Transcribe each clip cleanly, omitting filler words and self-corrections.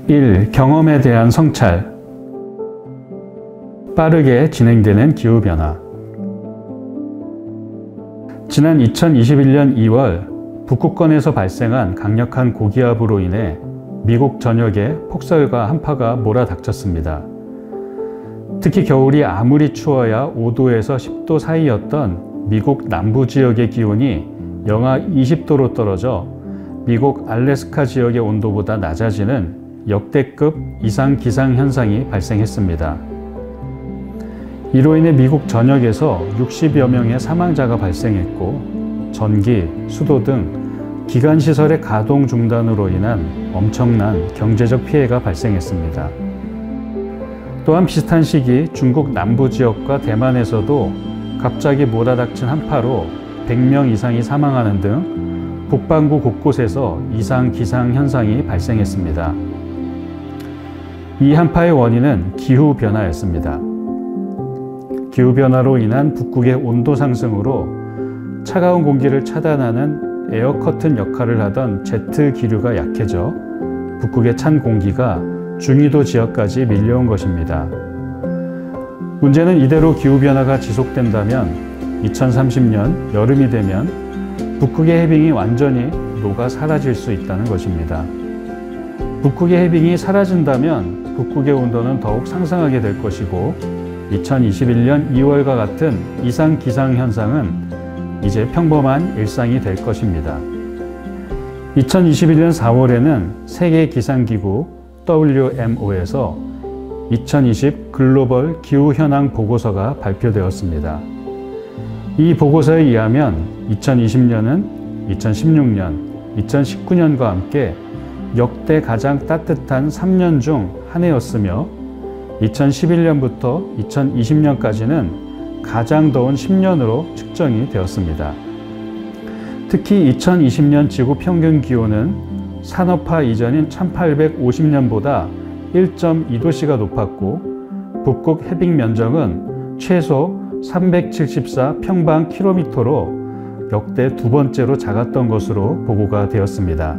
1. 경험에 대한 성찰. 빠르게 진행되는 기후변화. 지난 2021년 2월 북극권에서 발생한 강력한 고기압으로 인해 미국 전역에 폭설과 한파가 몰아닥쳤습니다. 특히 겨울이 아무리 추워야 5도에서 10도 사이였던 미국 남부 지역의 기온이 영하 20도로 떨어져 미국 알래스카 지역의 온도보다 낮아지는 역대급 이상 기상 현상이 발생했습니다. 이로 인해 미국 전역에서 60여 명의 사망자가 발생했고 전기, 수도 등 기관시설의 가동 중단으로 인한 엄청난 경제적 피해가 발생했습니다. 또한 비슷한 시기 중국 남부 지역과 대만에서도 갑자기 몰아닥친 한파로 100명 이상이 사망하는 등 북반구 곳곳에서 이상 기상 현상이 발생했습니다. 이 한파의 원인은 기후변화였습니다. 기후변화로 인한 북극의 온도 상승으로 차가운 공기를 차단하는 에어커튼 역할을 하던 제트 기류가 약해져 북극의 찬 공기가 중위도 지역까지 밀려온 것입니다. 문제는 이대로 기후변화가 지속된다면 2030년 여름이 되면 북극의 해빙이 완전히 녹아 사라질 수 있다는 것입니다. 북극의 해빙이 사라진다면 북극의 온도는 더욱 상승하게 될 것이고 2021년 2월과 같은 이상 기상 현상은 이제 평범한 일상이 될 것입니다. 2021년 4월에는 세계기상기구 WMO에서 2020 글로벌 기후현황 보고서가 발표되었습니다. 이 보고서에 의하면 2020년은 2016년, 2019년과 함께 역대 가장 따뜻한 3년 중 한 해였으며 2011년부터 2020년까지는 가장 더운 10년으로 측정이 되었습니다. 특히 2020년 지구 평균 기온은 산업화 이전인 1850년보다 1.2도씨가 높았고 북극 해빙 면적은 최소 374 평방킬로미터로 역대 두 번째로 작았던 것으로 보고가 되었습니다.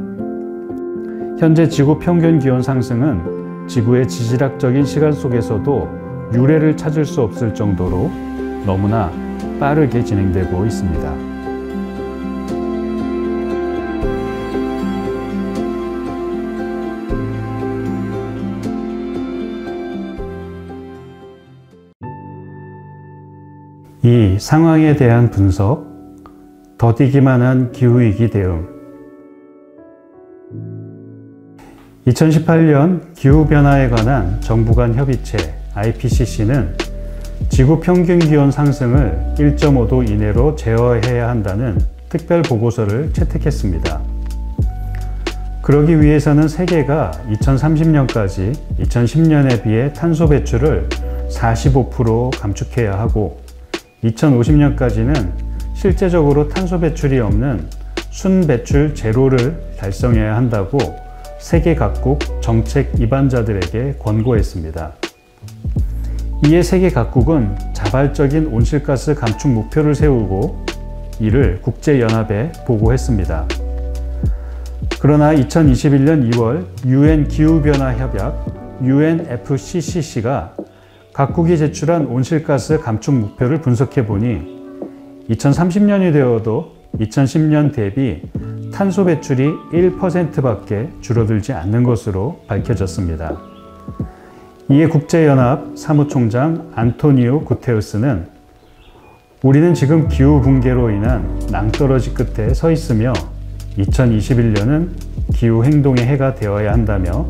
현재 지구 평균 기온 상승은 지구의 지질학적인 시간 속에서도 유례를 찾을 수 없을 정도로 너무나 빠르게 진행되고 있습니다. 이 상황에 대한 분석, 더디기만 한 기후위기 대응. 2018년 기후변화에 관한 정부 간 협의체 IPCC는 지구 평균 기온 상승을 1.5도 이내로 제어해야 한다는 특별 보고서를 채택했습니다. 그러기 위해서는 세계가 2030년까지 2010년에 비해 탄소 배출을 45% 감축해야 하고 2050년까지는 실제적으로 탄소 배출이 없는 순배출 제로를 달성해야 한다고 세계 각국 정책 입안자들에게 권고했습니다. 이에 세계 각국은 자발적인 온실가스 감축 목표를 세우고 이를 국제연합에 보고했습니다. 그러나 2021년 2월 UN 기후변화협약 UNFCCC가 각국이 제출한 온실가스 감축 목표를 분석해 보니 2030년이 되어도 2010년 대비 탄소 배출이 1%밖에 줄어들지 않는 것으로 밝혀졌습니다. 이에 국제연합 사무총장 안토니오 구테우스는 우리는 지금 기후붕괴로 인한 낭떠러지 끝에 서 있으며 2021년은 기후행동의 해가 되어야 한다며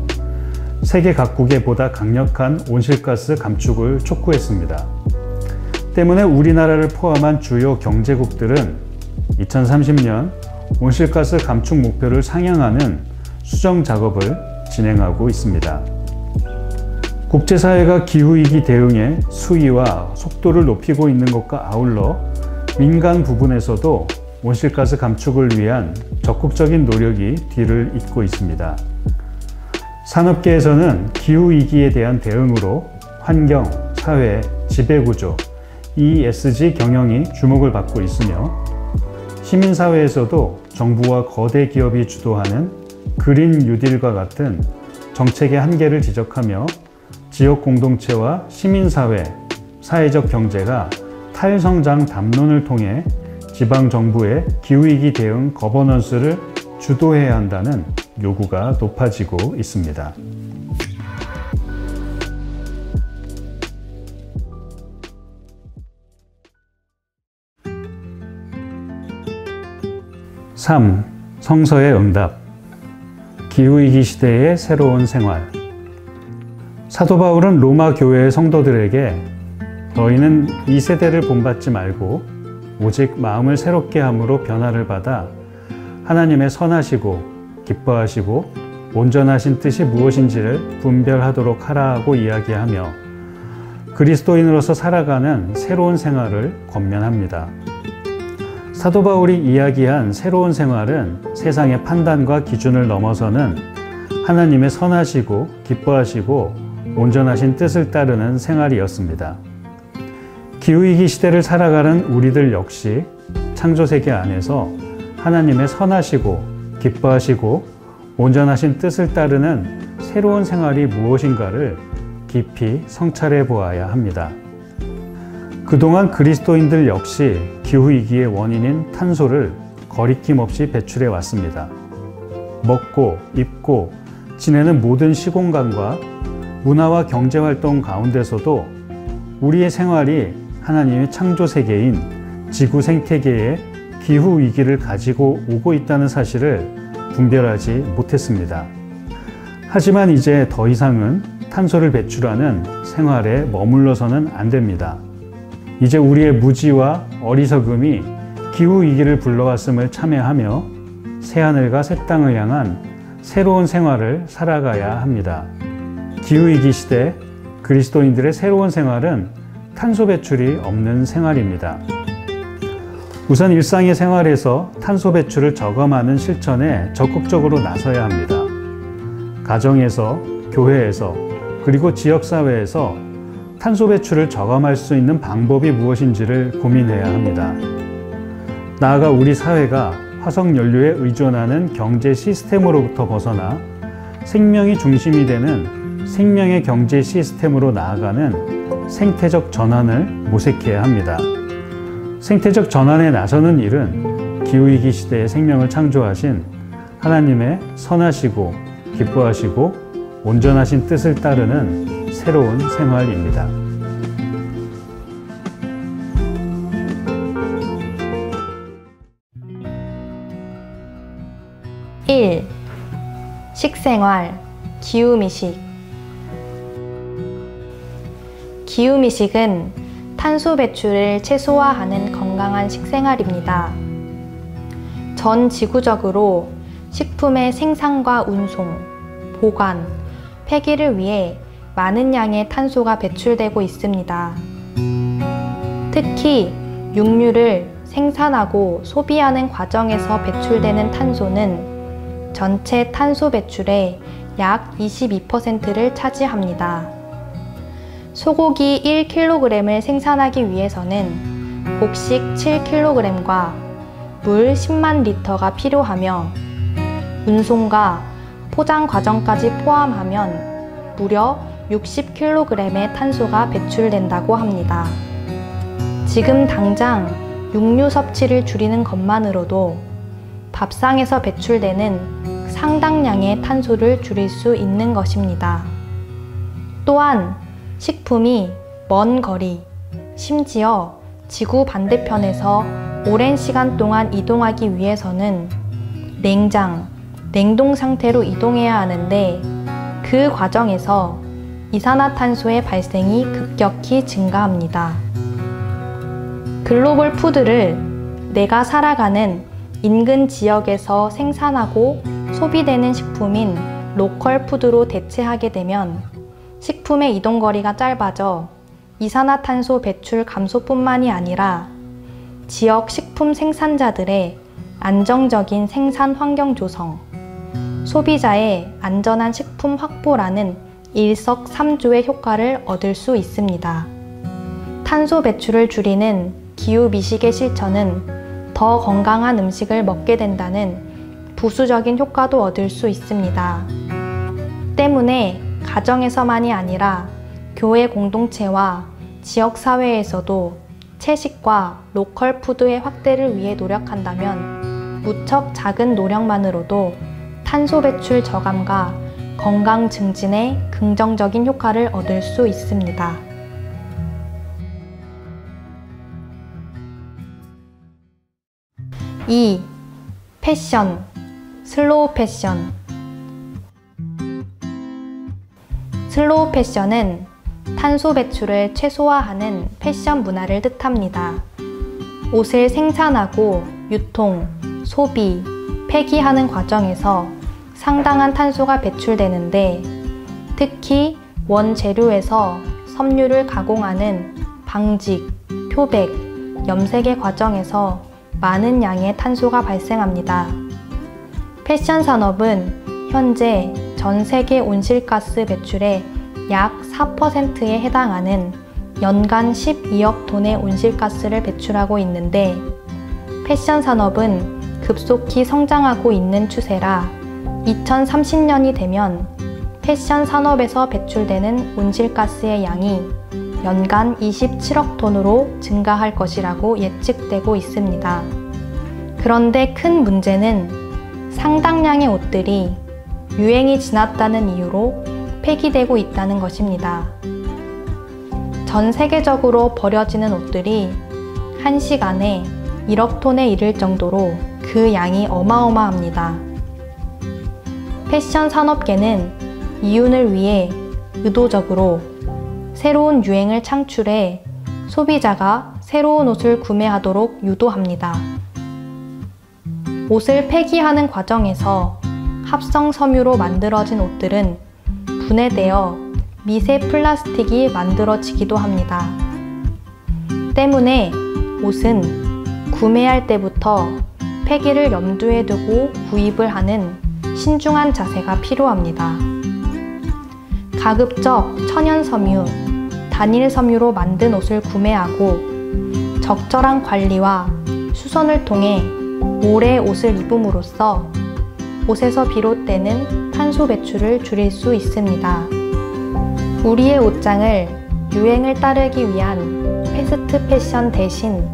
세계 각국의 보다 강력한 온실가스 감축을 촉구했습니다. 때문에 우리나라를 포함한 주요 경제국들은 2030년 온실가스 감축 목표를 상향하는 수정 작업을 진행하고 있습니다. 국제사회가 기후위기 대응에 수위와 속도를 높이고 있는 것과 아울러 민간 부분에서도 온실가스 감축을 위한 적극적인 노력이 뒤를 잇고 있습니다. 산업계에서는 기후위기에 대한 대응으로 환경, 사회, 지배구조, ESG 경영이 주목을 받고 있으며 시민사회에서도 정부와 거대 기업이 주도하는 그린 뉴딜과 같은 정책의 한계를 지적하며 지역 공동체와 시민사회, 사회적 경제가 탈성장 담론을 통해 지방정부의 기후위기 대응 거버넌스를 주도해야 한다는 요구가 높아지고 있습니다. 3. 성서의 응답. 기후위기 시대의 새로운 생활. 사도 바울은 로마 교회의 성도들에게 너희는 이 세대를 본받지 말고 오직 마음을 새롭게 함으로 변화를 받아 하나님의 선하시고 기뻐하시고 온전하신 뜻이 무엇인지를 분별하도록 하라고 이야기하며 그리스도인으로서 살아가는 새로운 생활을 권면합니다. 사도 바울이 이야기한 새로운 생활은 세상의 판단과 기준을 넘어서는 하나님의 선하시고 기뻐하시고 온전하신 뜻을 따르는 생활이었습니다. 기후위기 시대를 살아가는 우리들 역시 창조세계 안에서 하나님의 선하시고 기뻐하시고 온전하신 뜻을 따르는 새로운 생활이 무엇인가를 깊이 성찰해 보아야 합니다. 그동안 그리스도인들 역시 기후위기의 원인인 탄소를 거리낌 없이 배출해 왔습니다. 먹고, 입고, 지내는 모든 시공간과 문화와 경제활동 가운데서도 우리의 생활이 하나님의 창조세계인 지구 생태계에 기후위기를 가지고 오고 있다는 사실을 분별하지 못했습니다. 하지만 이제 더 이상은 탄소를 배출하는 생활에 머물러서는 안 됩니다. 이제 우리의 무지와 어리석음이 기후위기를 불러왔음을 참여하며 새하늘과 새 땅을 향한 새로운 생활을 살아가야 합니다. 기후위기 시대 그리스도인들의 새로운 생활은 탄소 배출이 없는 생활입니다. 우선 일상의 생활에서 탄소 배출을 저감하는 실천에 적극적으로 나서야 합니다. 가정에서, 교회에서, 그리고 지역사회에서 탄소 배출을 저감할 수 있는 방법이 무엇인지를 고민해야 합니다. 나아가 우리 사회가 화석연료에 의존하는 경제 시스템으로부터 벗어나 생명이 중심이 되는 생명의 경제 시스템으로 나아가는 생태적 전환을 모색해야 합니다. 생태적 전환에 나서는 일은 기후위기 시대의 생명을 창조하신 하나님의 선하시고 기뻐하시고 온전하신 뜻을 따르는 새로운 생활입니다. (1) 식생활, 기후미식. 기후미식은 탄소 배출을 최소화하는 건강한 식생활입니다. 전 지구적으로 식품의 생산과 운송, 보관, 폐기를 위해 많은 양의 탄소가 배출되고 있습니다. 특히 육류를 생산하고 소비하는 과정에서 배출되는 탄소는 전체 탄소 배출의 약 22%를 차지합니다. 소고기 1kg을 생산하기 위해서는 곡식 7kg과 물 10만 리터가 필요하며 운송과 포장 과정까지 포함하면 무려 60kg의 탄소가 배출된다고 합니다. 지금 당장 육류 섭취를 줄이는 것만으로도 밥상에서 배출되는 상당량의 탄소를 줄일 수 있는 것입니다. 또한 식품이 먼 거리, 심지어 지구 반대편에서 오랜 시간 동안 이동하기 위해서는 냉장, 냉동 상태로 이동해야 하는데 그 과정에서 이산화탄소의 발생이 급격히 증가합니다. 글로벌 푸드를 내가 살아가는 인근 지역에서 생산하고 소비되는 식품인 로컬 푸드로 대체하게 되면 식품의 이동거리가 짧아져 이산화탄소 배출 감소뿐만이 아니라 지역 식품 생산자들의 안정적인 생산 환경 조성, 소비자의 안전한 식품 확보라는 일석삼조의 효과를 얻을 수 있습니다. 탄소 배출을 줄이는 기후미식의 실천은 더 건강한 음식을 먹게 된다는 부수적인 효과도 얻을 수 있습니다. 때문에 가정에서만이 아니라 교회 공동체와 지역사회에서도 채식과 로컬 푸드의 확대를 위해 노력한다면 무척 작은 노력만으로도 탄소 배출 저감과 건강 증진에 긍정적인 효과를 얻을 수 있습니다. 2. 패션, 슬로우 패션. 슬로우 패션은 탄소 배출을 최소화하는 패션 문화를 뜻합니다. 옷을 생산하고 유통, 소비, 폐기하는 과정에서 상당한 탄소가 배출되는데 특히 원재료에서 섬유를 가공하는 방직, 표백, 염색의 과정에서 많은 양의 탄소가 발생합니다. 패션 산업은 현재 전 세계 온실가스 배출의 약 4%에 해당하는 연간 12억 톤의 온실가스를 배출하고 있는데 패션 산업은 급속히 성장하고 있는 추세라 2030년이 되면 패션 산업에서 배출되는 온실가스의 양이 연간 27억 톤으로 증가할 것이라고 예측되고 있습니다. 그런데 큰 문제는 상당량의 옷들이 유행이 지났다는 이유로 폐기되고 있다는 것입니다. 전 세계적으로 버려지는 옷들이 1시간에 1억 톤에 이를 정도로 그 양이 어마어마합니다. 패션 산업계는 이윤을 위해 의도적으로 새로운 유행을 창출해 소비자가 새로운 옷을 구매하도록 유도합니다. 옷을 폐기하는 과정에서 합성 섬유로 만들어진 옷들은 분해되어 미세 플라스틱이 만들어지기도 합니다. 때문에 옷은 구매할 때부터 폐기를 염두에 두고 구입을 하는 신중한 자세가 필요합니다. 가급적 천연 섬유, 단일 섬유로 만든 옷을 구매하고 적절한 관리와 수선을 통해 오래 옷을 입음으로써 옷에서 비롯되는 탄소 배출을 줄일 수 있습니다. 우리의 옷장을 유행을 따르기 위한 패스트 패션 대신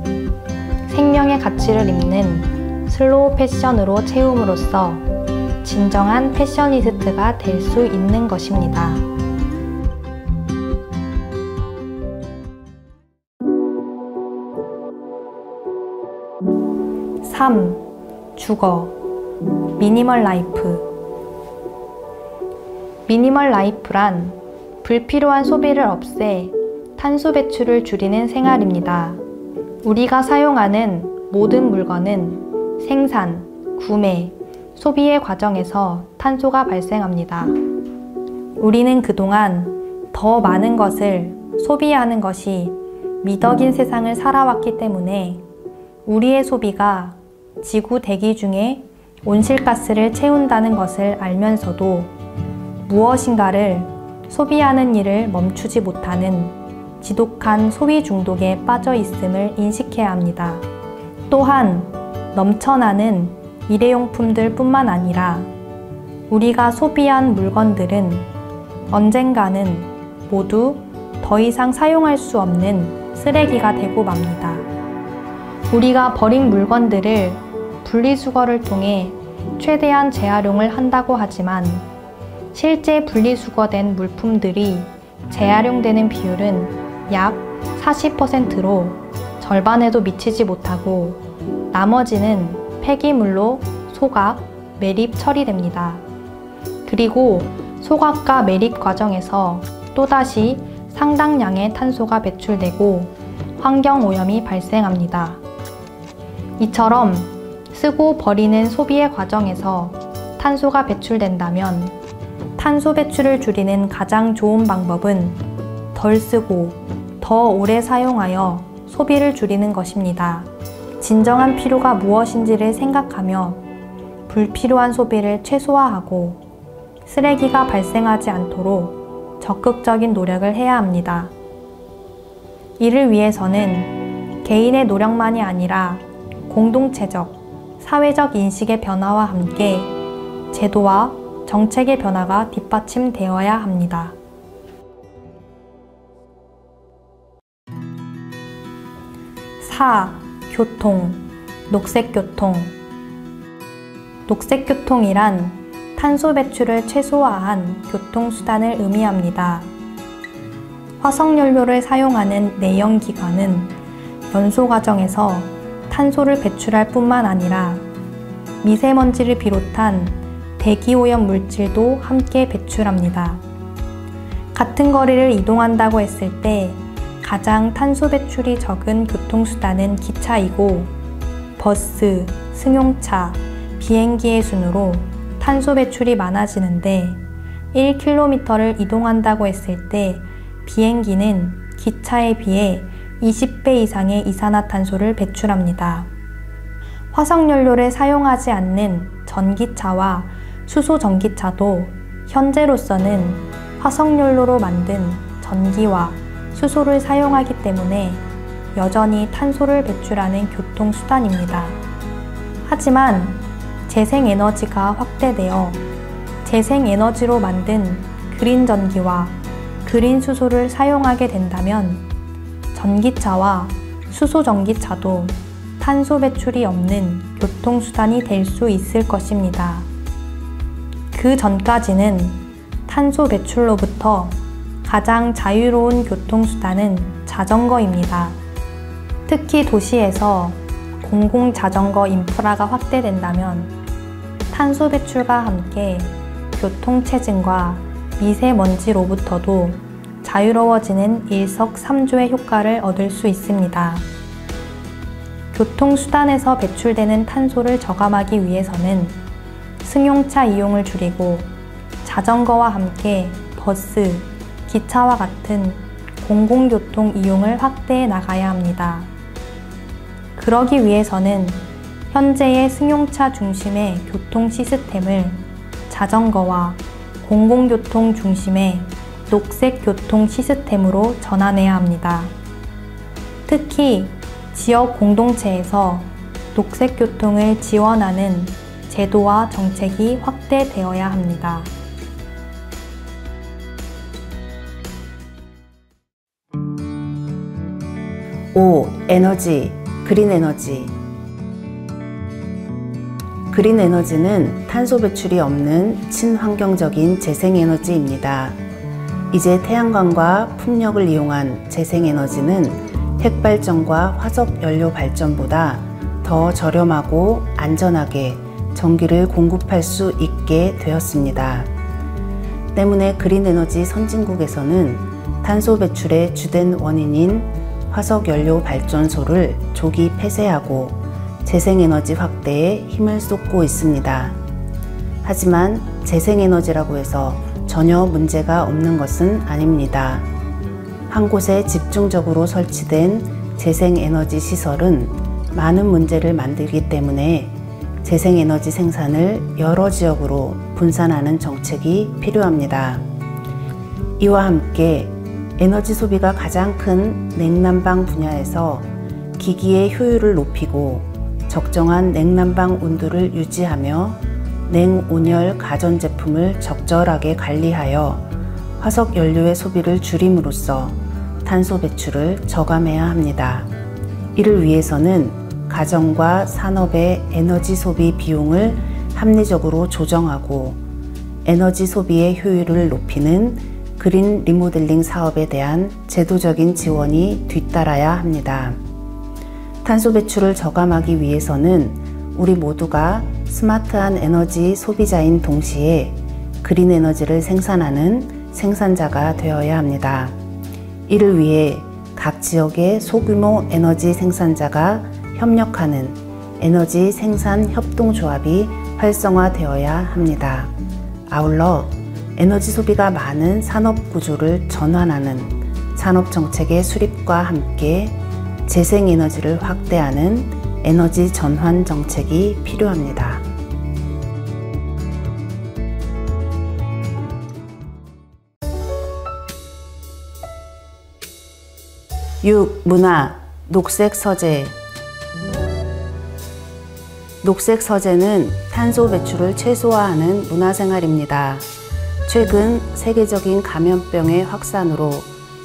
생명의 가치를 잇는 슬로우 패션으로 채움으로써 진정한 패셔니스트가 될 수 있는 것입니다. 3. 주거. 미니멀 라이프. 미니멀 라이프란 불필요한 소비를 없애 탄소 배출을 줄이는 생활입니다. 우리가 사용하는 모든 물건은 생산, 구매, 소비의 과정에서 탄소가 발생합니다. 우리는 그동안 더 많은 것을 소비하는 것이 미덕인 세상을 살아왔기 때문에 우리의 소비가 지구 대기 중에 온실가스를 채운다는 것을 알면서도 무엇인가를 소비하는 일을 멈추지 못하는 지독한 소비 중독에 빠져 있음을 인식해야 합니다. 또한 넘쳐나는 일회용품들 뿐만 아니라 우리가 소비한 물건들은 언젠가는 모두 더 이상 사용할 수 없는 쓰레기가 되고 맙니다. 우리가 버린 물건들을 분리수거를 통해 최대한 재활용을 한다고 하지만 실제 분리수거된 물품들이 재활용되는 비율은 약 40%로 절반에도 미치지 못하고 나머지는 폐기물로 소각, 매립 처리됩니다. 그리고 소각과 매립 과정에서 또다시 상당량의 탄소가 배출되고 환경오염이 발생합니다. 이처럼 쓰고 버리는 소비의 과정에서 탄소가 배출된다면 탄소 배출을 줄이는 가장 좋은 방법은 덜 쓰고 더 오래 사용하여 소비를 줄이는 것입니다. 진정한 필요가 무엇인지를 생각하며 불필요한 소비를 최소화하고 쓰레기가 발생하지 않도록 적극적인 노력을 해야 합니다. 이를 위해서는 개인의 노력만이 아니라 공동체적, 사회적 인식의 변화와 함께 제도와 정책의 변화가 뒷받침되어야 합니다. 교통, 녹색교통. 녹색교통이란 탄소 배출을 최소화한 교통수단을 의미합니다. 화석연료를 사용하는 내연기관은 연소 과정에서 탄소를 배출할 뿐만 아니라 미세먼지를 비롯한 대기오염 물질도 함께 배출합니다. 같은 거리를 이동한다고 했을 때 가장 탄소 배출이 적은 교통수단은 기차이고 버스, 승용차, 비행기의 순으로 탄소 배출이 많아지는데 1km를 이동한다고 했을 때 비행기는 기차에 비해 20배 이상의 이산화탄소를 배출합니다. 화석연료를 사용하지 않는 전기차와 수소전기차도 현재로서는 화석연료로 만든 전기와 수소를 사용하기 때문에 여전히 탄소를 배출하는 교통수단입니다. 하지만 재생에너지가 확대되어 재생에너지로 만든 그린전기와 그린수소를 사용하게 된다면 전기차와 수소전기차도 탄소 배출이 없는 교통수단이 될 수 있을 것입니다. 그 전까지는 탄소 배출로부터 가장 자유로운 교통수단은 자전거입니다. 특히 도시에서 공공자전거 인프라가 확대된다면 탄소 배출과 함께 교통체증과 미세먼지로부터도 자유로워지는 일석삼조의 효과를 얻을 수 있습니다. 교통수단에서 배출되는 탄소를 저감하기 위해서는 승용차 이용을 줄이고 자전거와 함께 버스, 기차와 같은 공공교통 이용을 확대해 나가야 합니다. 그러기 위해서는 현재의 승용차 중심의 교통 시스템을 자전거와 공공교통 중심의 녹색 교통 시스템으로 전환해야 합니다. 특히 지역 공동체에서 녹색 교통을 지원하는 제도와 정책이 확대되어야 합니다. 5. 에너지, 그린에너지. 그린에너지는 탄소 배출이 없는 친환경적인 재생에너지입니다. 이제 태양광과 풍력을 이용한 재생에너지는 핵발전과 화석연료 발전보다 더 저렴하고 안전하게 전기를 공급할 수 있게 되었습니다. 때문에 그린에너지 선진국에서는 탄소 배출의 주된 원인인 화석연료 발전소를 조기 폐쇄하고 재생에너지 확대에 힘을 쏟고 있습니다. 하지만 재생에너지라고 해서 전혀 문제가 없는 것은 아닙니다. 한 곳에 집중적으로 설치된 재생에너지 시설은 많은 문제를 만들기 때문에 재생에너지 생산을 여러 지역으로 분산하는 정책이 필요합니다. 이와 함께 에너지 소비가 가장 큰 냉난방 분야에서 기기의 효율을 높이고 적정한 냉난방 온도를 유지하며 냉온열 가전제품을 적절하게 관리하여 화석연료의 소비를 줄임으로써 탄소 배출을 저감해야 합니다. 이를 위해서는 가정과 산업의 에너지 소비 비용을 합리적으로 조정하고 에너지 소비의 효율을 높이는 그린 리모델링 사업에 대한 제도적인 지원이 뒤따라야 합니다. 탄소 배출을 저감하기 위해서는 우리 모두가 스마트한 에너지 소비자인 동시에 그린 에너지를 생산하는 생산자가 되어야 합니다. 이를 위해 각 지역의 소규모 에너지 생산자가 협력하는 에너지 생산 협동조합이 활성화되어야 합니다. 아울러 에너지 소비가 많은 산업 구조를 전환하는 산업 정책의 수립과 함께 재생에너지를 확대하는 에너지 전환 정책이 필요합니다. 6. 문화, 녹색 서재. 녹색 서재는 탄소 배출을 최소화하는 문화생활입니다. 최근 세계적인 감염병의 확산으로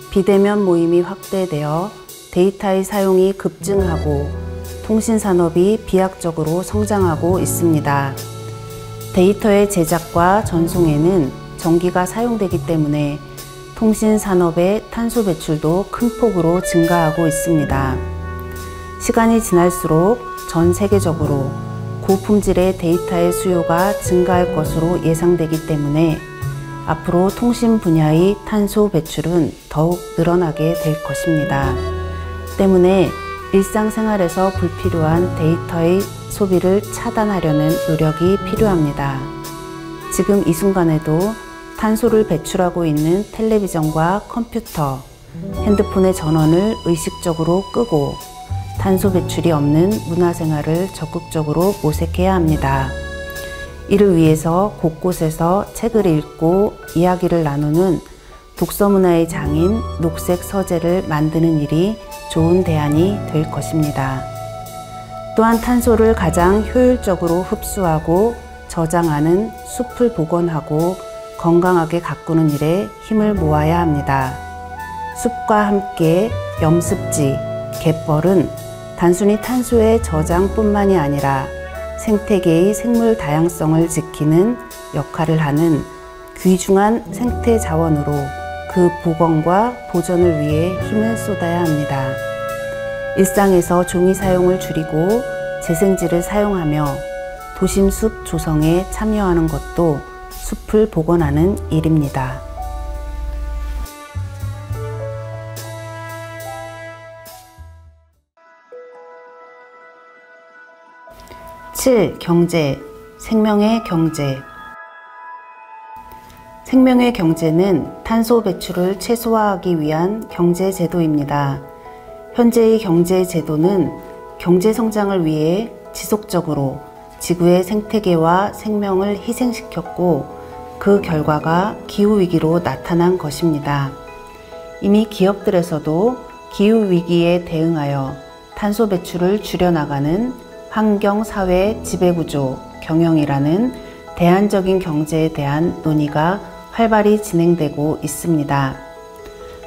비대면 모임이 확대되어 데이터의 사용이 급증하고 통신산업이 비약적으로 성장하고 있습니다. 데이터의 제작과 전송에는 전기가 사용되기 때문에 통신산업의 탄소 배출도 큰 폭으로 증가하고 있습니다. 시간이 지날수록 전 세계적으로 고품질의 데이터의 수요가 증가할 것으로 예상되기 때문에 앞으로 통신 분야의 탄소 배출은 더욱 늘어나게 될 것입니다. 때문에 일상생활에서 불필요한 데이터의 소비를 차단하려는 노력이 필요합니다. 지금 이 순간에도 탄소를 배출하고 있는 텔레비전과 컴퓨터, 핸드폰의 전원을 의식적으로 끄고 탄소 배출이 없는 문화생활을 적극적으로 모색해야 합니다. 이를 위해서 곳곳에서 책을 읽고 이야기를 나누는 독서문화의 장인 녹색 서재를 만드는 일이 좋은 대안이 될 것입니다. 또한 탄소를 가장 효율적으로 흡수하고 저장하는 숲을 복원하고 건강하게 가꾸는 일에 힘을 모아야 합니다. 숲과 함께 염습지, 갯벌은 단순히 탄소의 저장뿐만이 아니라 생태계의 생물 다양성을 지키는 역할을 하는 귀중한 생태 자원으로 그 복원과 보존을 위해 힘을 쏟아야 합니다. 일상에서 종이 사용을 줄이고 재생지를 사용하며 도심 숲 조성에 참여하는 것도 숲을 복원하는 일입니다. 7. 경제, 생명의 경제. 생명의 경제는 탄소 배출을 최소화하기 위한 경제 제도입니다. 현재의 경제 제도는 경제 성장을 위해 지속적으로 지구의 생태계와 생명을 희생시켰고 그 결과가 기후위기로 나타난 것입니다. 이미 기업들에서도 기후위기에 대응하여 탄소 배출을 줄여나가는 환경사회 지배구조 경영이라는 대안적인 경제에 대한 논의가 활발히 진행되고 있습니다.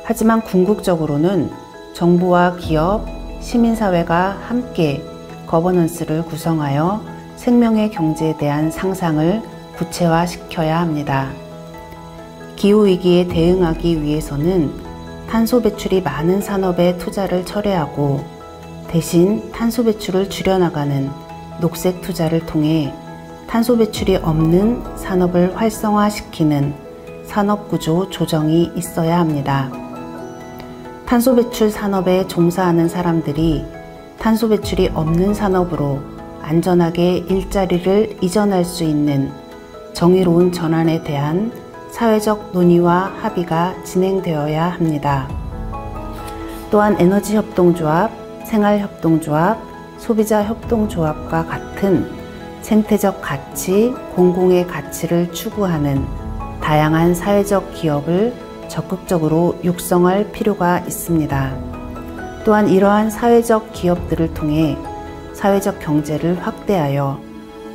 하지만 궁극적으로는 정부와 기업, 시민사회가 함께 거버넌스를 구성하여 생명의 경제에 대한 상상을 구체화시켜야 합니다. 기후위기에 대응하기 위해서는 탄소 배출이 많은 산업에 투자를 철회하고 대신 탄소 배출을 줄여나가는 녹색 투자를 통해 탄소 배출이 없는 산업을 활성화시키는 산업구조 조정이 있어야 합니다. 탄소 배출 산업에 종사하는 사람들이 탄소 배출이 없는 산업으로 안전하게 일자리를 이전할 수 있는 정의로운 전환에 대한 사회적 논의와 합의가 진행되어야 합니다. 또한 에너지협동조합, 생활협동조합, 소비자협동조합과 같은 생태적 가치, 공공의 가치를 추구하는 다양한 사회적 기업을 적극적으로 육성할 필요가 있습니다. 또한 이러한 사회적 기업들을 통해 사회적 경제를 확대하여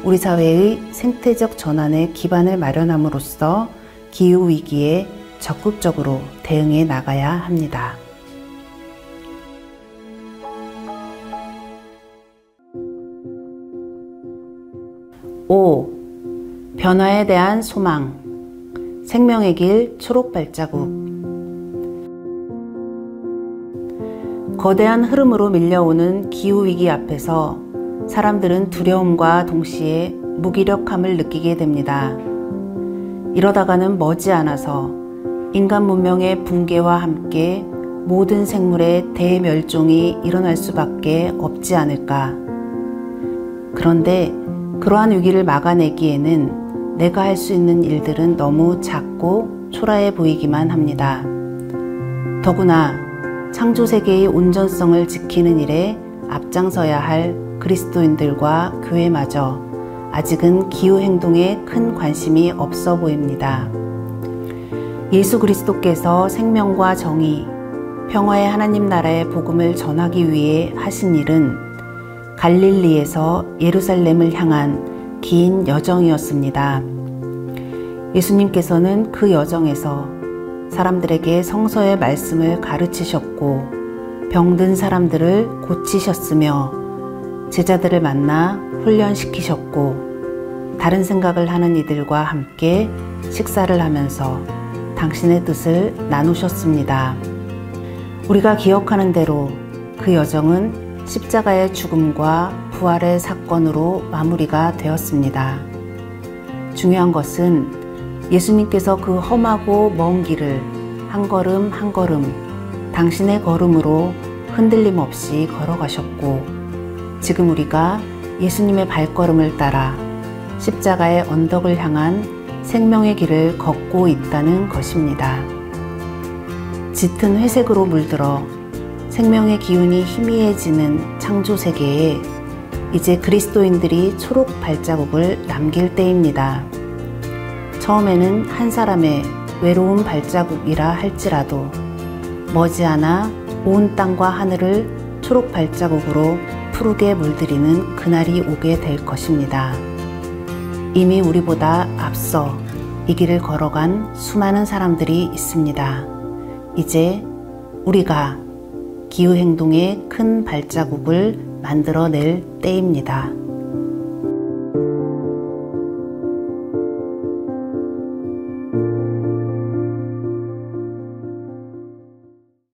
우리 사회의 생태적 전환의 기반을 마련함으로써 기후위기에 적극적으로 대응해 나가야 합니다. 5. 변화에 대한 소망. 생명의 길 초록발자국. 거대한 흐름으로 밀려오는 기후위기 앞에서 사람들은 두려움과 동시에 무기력함을 느끼게 됩니다. 이러다가는 머지않아서 인간 문명의 붕괴와 함께 모든 생물의 대멸종이 일어날 수밖에 없지 않을까. 그런데 그러한 위기를 막아내기에는 내가 할 수 있는 일들은 너무 작고 초라해 보이기만 합니다. 더구나 창조세계의 온전성을 지키는 일에 앞장서야 할 그리스도인들과 교회마저 아직은 기후행동에 큰 관심이 없어 보입니다. 예수 그리스도께서 생명과 정의, 평화의 하나님 나라의 복음을 전하기 위해 하신 일은 갈릴리에서 예루살렘을 향한 긴 여정이었습니다. 예수님께서는 그 여정에서 사람들에게 성서의 말씀을 가르치셨고 병든 사람들을 고치셨으며 제자들을 만나 훈련시키셨고 다른 생각을 하는 이들과 함께 식사를 하면서 당신의 뜻을 나누셨습니다. 우리가 기억하는 대로 그 여정은 십자가의 죽음과 부활의 사건으로 마무리가 되었습니다. 중요한 것은 예수님께서 그 험하고 먼 길을 한 걸음 한 걸음 당신의 걸음으로 흔들림 없이 걸어가셨고 지금 우리가 예수님의 발걸음을 따라 십자가의 언덕을 향한 생명의 길을 걷고 있다는 것입니다. 짙은 회색으로 물들어 생명의 기운이 희미해지는 창조 세계에 이제 그리스도인들이 초록 발자국을 남길 때입니다. 처음에는 한 사람의 외로운 발자국이라 할지라도 머지않아 온 땅과 하늘을 초록 발자국으로 푸르게 물들이는 그날이 오게 될 것입니다. 이미 우리보다 앞서 이 길을 걸어간 수많은 사람들이 있습니다. 이제 우리가 기후행동의 큰 발자국을 만들어낼 때입니다.